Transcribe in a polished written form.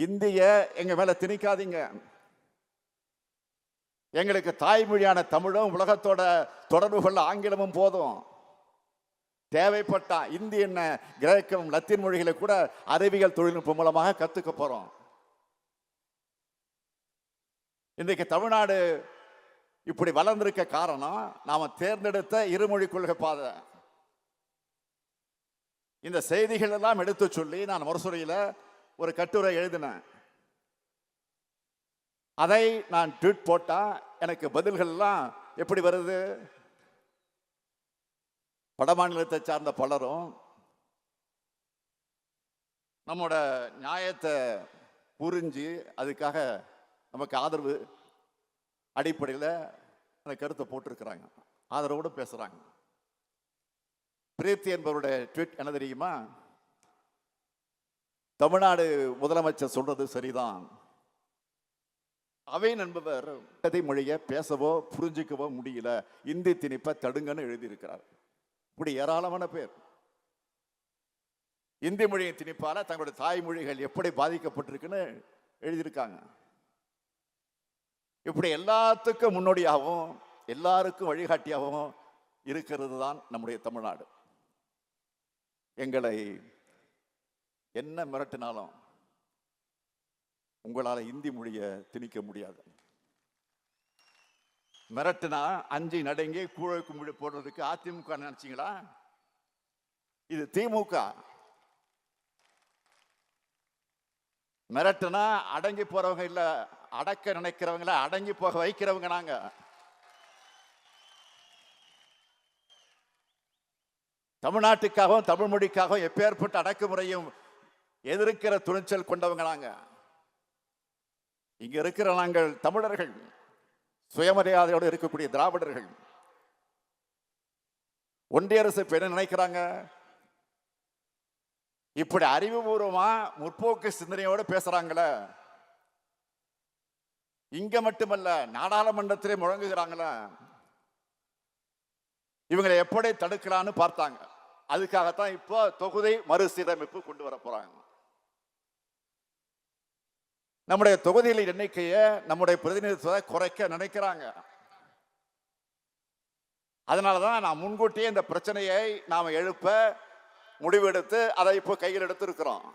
இந்திய எங்க மேல திணிக்காதீங்க. எங்களுக்கு தாய்மொழியான தமிழும் உலகத்தோட தொடர்புகள் ஆங்கிலமும் போதும். தேவைப்பட்டா இந்தி என்ன கிரேக்கம் லத்தீன் மொழிகளை கூட அறிவியல் தொழில்நுட்பம் மூலமாக கத்துக்க போறோம். இன்றைக்கு தமிழ்நாடு இப்படி வளர்ந்திருக்க காரணம் நாம தேர்ந்தெடுத்த இருமொழி கொள்கை பாதை. இந்த செய்திகள் எல்லாம் எடுத்து சொல்லி நான் முரசொலியில ஒரு கட்டுரை எழுதினேன். அதை நான் ட்வீட் போட்டா எனக்கு பதில்கள் எல்லாம் எப்படி வருது? வடமாநிலத்தை சார்ந்த பலரும் நம்மோட நியாயத்தை புரிஞ்சு அதுக்காக நமக்கு ஆதரவு அடிப்படையில் அந்த கருத்தை போட்டிருக்கிறாங்க, ஆதரவோடு பேசுறாங்க. பிரீத்தி என்பவருடைய ட்வீட் என்ன தெரியுமா? தமிழ்நாடு முதலமைச்சர் சொல்றது சரிதான். அவைன் என்பவர் மொழியை பேசவோ புரிஞ்சிக்கவோ முடியல, இந்தி திணிப்பை தடுங்கன்னு எழுதியிருக்கிறார். இப்படி ஏராளமான பேர் இந்தி மொழியை திணிப்பால தங்களுடைய தாய்மொழிகள் எப்படி பாதிக்கப்பட்டிருக்குன்னு எழுதியிருக்காங்க. இப்படி எல்லாத்துக்கும் முன்னோடியாகவும் எல்லாருக்கும் வழிகாட்டியாகவும் இருக்கிறது தான் நம்முடைய தமிழ்நாடு. எங்களை என்ன மிரட்டினாலும் உங்களால இந்தி மொழியை திணிக்க முடியாது. மிரட்டினா அஞ்சு நடுங்கி கூழக்கு மொழி போடுறதுக்கு அதிமுக நினைச்சீங்களா? இது திமுக. மிரட்டினா அடங்கி போறவங்க இல்ல, அடக்க நினைக்கிறவங்கள அடங்கி போக வைக்கிறவங்க நாங்க. தமிழ்நாட்டுக்காகவும் தமிழ் மொழிக்காகவும் எப்பேற்பட்ட அடக்குமுறையும் எதிர்க்கிற துணிச்சல் கொண்டவங்க நாங்க. இங்க இருக்கிற நாங்கள் தமிழர்கள், சுயமரியாதையோடு இருக்கக்கூடிய திராவிடர்கள். ஒன்றிய அரசு என்ன நினைக்கிறாங்க? இப்படி அறிவுபூர்வமா முற்போக்கு சிந்தனையோடு பேசுறாங்கள, இங்க மட்டுமல்ல நாடாளுமன்றத்திலே முழங்குகிறாங்கள, இவங்களை எப்படி தடுக்கலான்னு பார்த்தாங்க. அதுக்காகத்தான் இப்போ தொகுதி மறுசீரமைப்பு கொண்டு வர போறாங்க. நம்முடைய தொகுதிகளின் எண்ணிக்கையை நம்முடைய பிரதிநிதித்துவத்தை குறைக்க நினைக்கிறாங்க. அதனாலதான் நான் முன்கூட்டியே இந்த பிரச்சனையை நாம எழுப்ப முடிவெடுத்து அதை இப்போ கையில் எடுத்து இருக்கிறோம்.